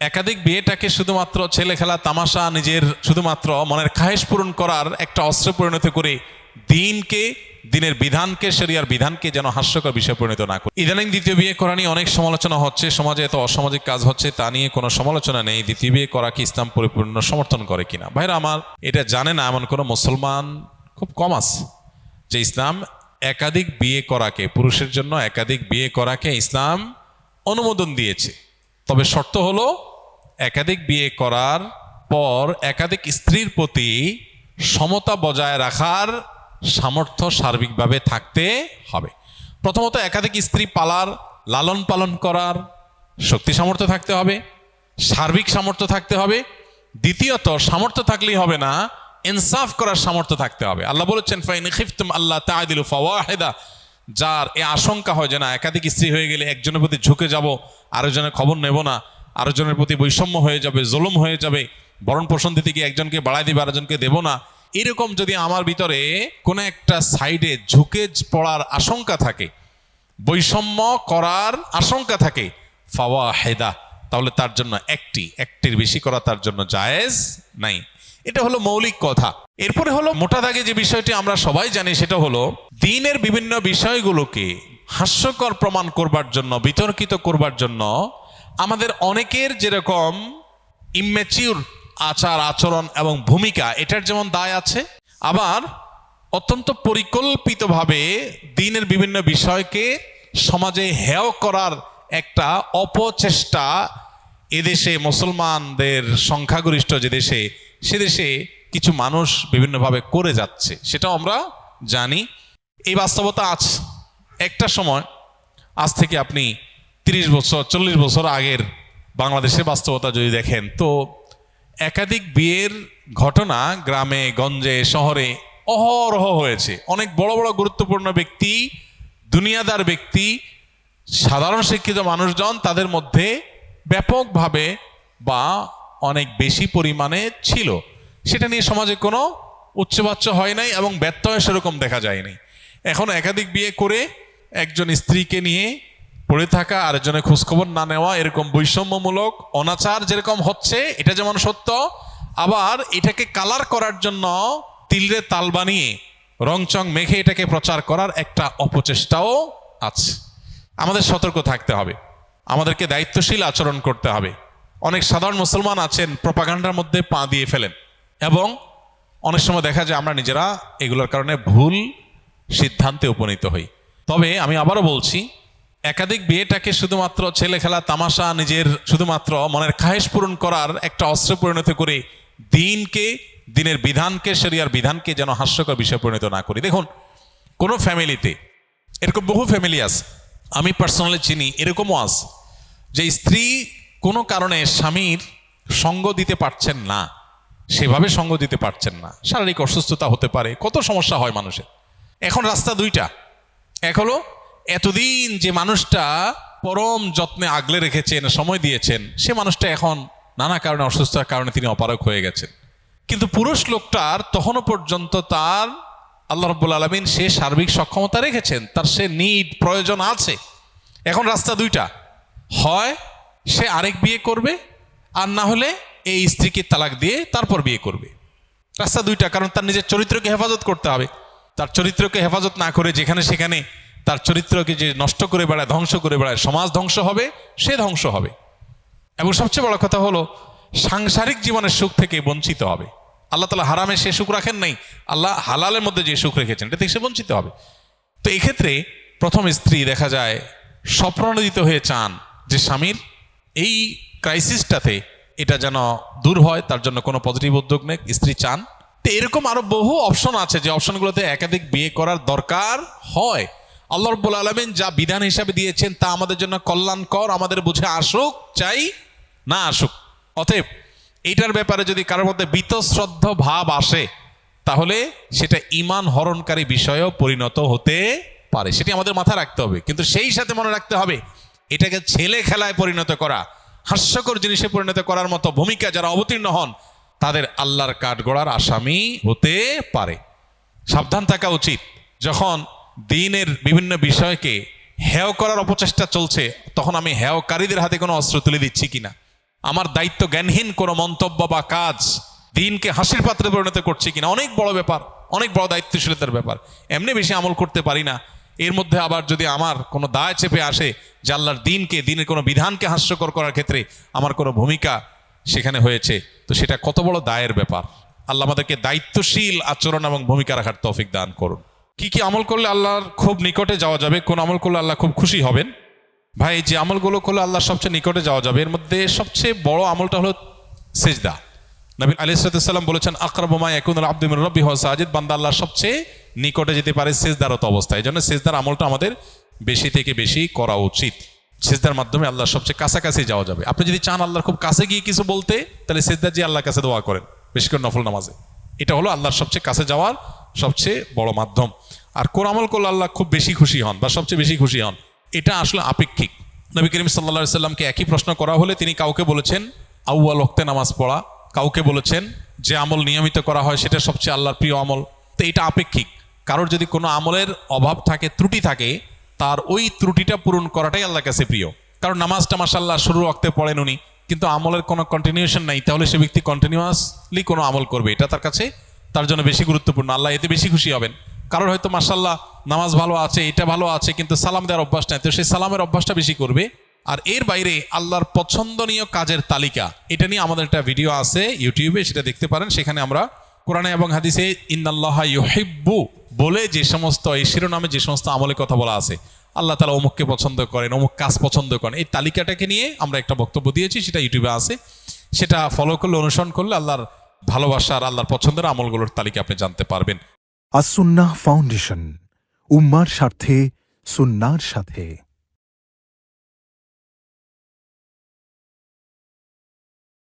একাধিক বিয়েটাকে শুধুমাত্র ছেলে খেলা তামাশা, নিজের শুধুমাত্র মনের খায়েশ পূরণ করার একটা অস্ত্রে পরিণত করে দিনের বিধানকে, শরিয়ার বিধানকে যেন হাস্যকর বিষয় পরিণত না করে। ইদানিং দ্বিতীয় বিয়ে করা নিয়ে অনেক সমালোচনা হচ্ছে, সমাজে এত অসামাজিক কাজ হচ্ছে, তা নিয়ে কোনো সমালোচনা নেই। দ্বিতীয় বিয়ে করা কি ইসলাম পরিপূর্ণ সমর্থন করে কিনা? ভাইরা আমার, এটা জানে না এমন কোনো মুসলমান খুব কম আছে যে ইসলাম একাধিক বিয়ে করাকে, পুরুষের জন্য একাধিক বিয়ে করাকে ইসলাম অনুমোদন দিয়েছে। তবে শর্ত হলো একাধিক বিয়ে করার পর একাধিক স্ত্রীর প্রতি সমতা বজায় রাখার সামর্থ্য সার্বিকভাবে থাকতে হবে। প্রথমত একাধিক স্ত্রী পালার, লালন পালন করার শক্তি সামর্থ্য থাকতে হবে, সার্বিক সামর্থ্য থাকতে হবে। দ্বিতীয়ত, সামর্থ্য থাকলেই হবে না, ইনসাফ করার সামর্থ্য থাকতে হবে। আল্লাহ বলেছেন, ফাইন খিফতুম আল্লাহ তা'দিলু ফাওয়াহিদা, যার এ আশঙ্কা হয় যে না একাধিক স্ত্রী হয়ে গেলে একজনের প্রতি ঝুঁকে যাব, আরেকজনের খবর নেব না, আরেকজনের প্রতি বৈষম্য হয়ে যাবে, জুলুম হয়ে যাবে, ভরণ পোষণ দিতে গিয়ে একজনকে বাড়াই দিবে আরেকজনকে দেব না, এরকম যদি আমার ভিতরে কোনো একটা সাইডে ঝুঁকে পড়ার আশঙ্কা থাকে, বৈষম্য করার আশঙ্কা থাকে, ফাওয়াহিদা, তাহলে তার জন্য একটির বেশি করা তার জন্য জায়েজ নাই। এটা হলো মৌলিক কথা। এরপরে হলো মোটা দাগে যে বিষয়টি আমরা সবাই জানি, সেটা হলো দ্বীনের বিভিন্ন বিষয়গুলোকে হাস্যকর প্রমাণ করবার জন্য, বিতর্কিত করবার জন্য আমাদের অনেকের যেরকম ইম্যাচিউর আচার আচরণ এবং ভূমিকা, এটার যেমন দায় আছে, আবার অত্যন্ত পরিকল্পিতভাবে দ্বীনের বিভিন্ন বিষয়কে সমাজে হেয় করার একটা অপচেষ্টা এদেশে, মুসলমানদের সংখ্যাগরিষ্ঠ যে দেশে, সে দেশে কিছু মানুষ বিভিন্নভাবে করে যাচ্ছে, সেটাও আমরা জানি। এই বাস্তবতা আছে। একটা সময়, আজ থেকে আপনি 30 বছর 40 বছর আগের বাংলাদেশের বাস্তবতা যদি দেখেন, তো একাধিক বিয়ের ঘটনা গ্রামে গঞ্জে শহরে অহরহ হয়েছে। অনেক বড় বড় গুরুত্বপূর্ণ ব্যক্তি, দুনিয়াদার ব্যক্তি, সাধারণ শিক্ষিত মানুষজন, তাদের মধ্যে ব্যাপকভাবে বা অনেক বেশি পরিমাণে ছিল। সেটা নিয়ে সমাজে কোনো উচ্চবাচ্য হয় নাই এবং ব্যর্থ হয় সেরকম দেখা যায়নি। এখন একাধিক বিয়ে করে একজন স্ত্রীকে নিয়ে পড়ে থাকা, আরেকজনের খোঁজখবর না নেওয়া, এরকম বৈষম্যমূলক অনাচার যেরকম হচ্ছে, এটা যেমন সত্য, আবার এটাকে কালার করার জন্য তিলরে তাল বানিয়ে রংচং মেখে এটাকে প্রচার করার একটা অপচেষ্টাও আছে। আমাদের সতর্ক থাকতে হবে, আমাদেরকে দায়িত্বশীল আচরণ করতে হবে। অনেক সাধারণ মুসলমান আছেন প্রপাগান্ডার মধ্যে পা দিয়ে ফেলেন, এবং অনেক সময় দেখা যায় আমরা নিজেরা এগুলোর কারণে ভুল সিদ্ধান্তে উপনীত হই। তবে আমি আবারও বলছি, একাধিক বিয়েটাকে শুধুমাত্র ছেলে খেলা তামাশা, নিজের শুধুমাত্র মনের খায়েশ পূরণ করার একটা অস্ত্রে পরিণত করে দিনের বিধানকে, শরিয়ার বিধানকে যেন হাস্যকর বিষয় পরিণত না করি। দেখুন, কোনো ফ্যামিলিতে এরকম বহু ফ্যামিলি আছে, আমি পার্সোনালি চিনি, এরকমও আছে যে স্ত্রী কোনো কারণে স্বামীর সঙ্গ দিতে পারছেন না, সেভাবে সঙ্গ দিতে পারছেন না, শারীরিক অসুস্থতা হতে পারে, কত সমস্যা হয় মানুষের। এখন রাস্তা দুইটা, এক হলো এতদিন যে মানুষটা পরম যত্নে আগলে রেখেছেন, সময় দিয়েছেন, সে মানুষটা এখন নানা কারণে, অসুস্থতার কারণে তিনি অপারগ হয়ে গেছেন। কিন্তু পুরুষ লোকটার তখনও পর্যন্ত তার আল্লাহ রাব্বুল আলামিন সে সার্বিক সক্ষমতা রেখেছেন, তার সে নিড প্রয়োজন আছে। এখন রাস্তা দুইটা, হয় সে আরেক বিয়ে করবে, আর না হলে এই স্ত্রীকে তালাক দিয়ে তারপর বিয়ে করবে। রাস্তা দুইটা, কারণ তার নিজের চরিত্রকে হেফাজত করতে হবে। তার চরিত্রকে হেফাজত না করে যেখানে সেখানে তার চরিত্রকে যে নষ্ট করে বেড়ায়, ধ্বংস করে বেড়ায়, সমাজ ধ্বংস হবে, সে ধ্বংস হবে। এবং সবচেয়ে বড় কথা হলো সাংসারিক জীবনের সুখ থেকে বঞ্চিত হবে। আল্লাহ তাআলা হারামে সে সুখ রাখেন নাই, আল্লাহ হালালের মধ্যে যে সুখ রেখেছেন, এটা থেকে সে বঞ্চিত হবে। তো এক্ষেত্রে প্রথম স্ত্রী দেখা যায় স্বপ্রণোদিত হয়ে চান যে স্বামীর এই ক্রাইসিসটাতে এটা যেন দূর হয়, তার জন্য কোনো পজিটিভ উদ্যোগ নেই, স্ত্রী চান। তো এরকম আরো বহু অপশন আছে যে অপশনগুলোতে একাধিক বিয়ে করার দরকার হয়। আল্লাহ রাব্বুল আলামিন যা বিধান হিসাবে দিয়েছেন তা আমাদের জন্য কল্যাণকর, আমাদের বুঝে আসুক চাই না আসুক। অতএব এইটার ব্যাপারে যদি কারোর মধ্যে বীতশ্রদ্ধ ভাব আসে, তাহলে সেটা ঈমান হরণকারী বিষয়েও পরিণত হতে পারে, সেটি আমাদের মাথায় রাখতে হবে। কিন্তু সেই সাথে মনে রাখতে হবে, এটাকে ছেলে খেলায় পরিণত করা, হাস্যকর জিনিসে পরিণত করার মতো ভূমিকা যারা অবতীর্ণ হন, তাদের আল্লাহর কাঠগড়ার আসামি হতে পারে। সাবধান থাকা উচিত। যখন দ্বীনের বিভিন্ন বিষয়কে হেয় করার অপচেষ্টা চলছে, তখন আমি হেয়কারীদের হাতে কোনো অস্ত্র তুলে দিচ্ছি কিনা, আমার দায়িত্ব জ্ঞানহীন কোনো মন্তব্য বা কাজ দিনকে হাসির পাত্রে পরিণত করছি কিনা, অনেক বড় ব্যাপার, অনেক বড় দায়িত্বশীলতার ব্যাপার। এমনি বেশি আমল করতে পারি না, এর মধ্যে আবার যদি আমার কোনো দায় চেপে আসে যে আল্লাহর দিনকে, দিনের কোনো বিধানকে হাস্যকর করার ক্ষেত্রে আমার কোনো ভূমিকা সেখানে হয়েছে, তো সেটা কত বড় দায়ের ব্যাপার। আল্লাহ আমাদেরকে দায়িত্বশীল আচরণ এবং ভূমিকা রাখার তৌফিক দান করুন। কি কি আমল করলে আল্লাহর খুব নিকটে যাওয়া যাবে, কোন আমল করলে আল্লাহ খুব খুশি হবেন? ভাই, যে আমলগুলো করলে আল্লাহর সবচেয়ে নিকটে যাওয়া যাবে, এর মধ্যে সবচেয়ে বড় আমলটা হলো সিজদা। নবী আলাইহিস সালাম বলেছেন, আকরাবু মা ইয়াকুনুল আবদু মির রাব্বিহি ওয়া সাজিদ, বান্দা আল্লাহর সবচেয়ে নিকটে যেতে পারে সিজদারত অবস্থায়। এই জন্য সিজদার আমলটা আমাদের বেশি থেকে বেশি করা উচিত। সিজদার মাধ্যমে আল্লাহর সবচেয়ে কাছাকাছি যাওয়া যাবে। আপনি যদি চান আল্লাহর খুব কাছে গিয়ে কিছু বলতে, তাহলে সিজদা দিয়ে আল্লাহর কাছে দোয়া করেন, বেশি করে নফল নামাজে। এটা হলো আল্লাহর সবচেয়ে কাছে যাওয়ার সবচেয়ে বড় মাধ্যম। আর কোন আমল করলে আল্লাহ খুব বেশি খুশি হন বা সবচেয়ে বেশি খুশি হন, এটা আসলে আপেক্ষিক। নবী করিম সাল্লাল্লাহু আলাইহি সাল্লামকে একই প্রশ্ন করা হলে তিনি কাউকে বলেছেন আউয়াল ওয়াক্তে নামাজ পড়া, কাউকে বলেছেন যে আমল নিয়মিত করা হয় সেটা সবচেয়ে আল্লাহর প্রিয় আমল। তো এটা আপেক্ষিক। কারোর যদি কোনো আমলের অভাব থাকে, ত্রুটি থাকে, তার ওই ত্রুটিটা পূরণ করাটাই আল্লাহর কাছে প্রিয়। কারণ নামাজটা মাশাআল্লাহ শুরু ওয়াক্তে পড়েন উনি, কিন্তু আমলের কোনো কন্টিনিউশন নাই, তাহলে সে ব্যক্তি কন্টিনিউয়াসলি কোনো আমল করবে, এটা তার কাছে তার জন্য বেশি গুরুত্বপূর্ণ। আল্লাহ এতে বেশি খুশি হবেন। কারোর হয়তো মাশাআল্লাহ নামাজ ভালো আছে, এটা ভালো আছে, কিন্তু সালাম দেওয়ার অভ্যাস নাই, তো সেই সালামের অভ্যাসটা বেশি করবে। আর এর বাইরে আল্লাহর পছন্দনীয় কাজের তালিকা, এটা নিয়ে আমাদের একটা ভিডিও আছে ইউটিউবে, সেটা দেখতে পারেন। সেখানে আমরা কোরআনে এবং হাদিসে ইন্নাল্লাহা ইউহিব্বু বলে যে সমস্ত, এই শিরোনামে যে সমস্ত আমলের কথা বলা আছে, আল্লাহ তাআলা অমুককে পছন্দ করেন, অমুক কাজ পছন্দ করেন, এই তালিকাটাকে নিয়ে আমরা একটা বক্তব্য দিয়েছি, সেটা ইউটিউবে আছে। সেটা ফলো করলে, অনুসরণ করলে আল্লাহর ভালোবাসার, আল্লাহর পছন্দের আমলগুলোর তালিকা আপনি জানতে পারবেন। আস-সুন্নাহ ফাউন্ডেশন, উম্মার স্বার্থে সুন্নাহর সাথে।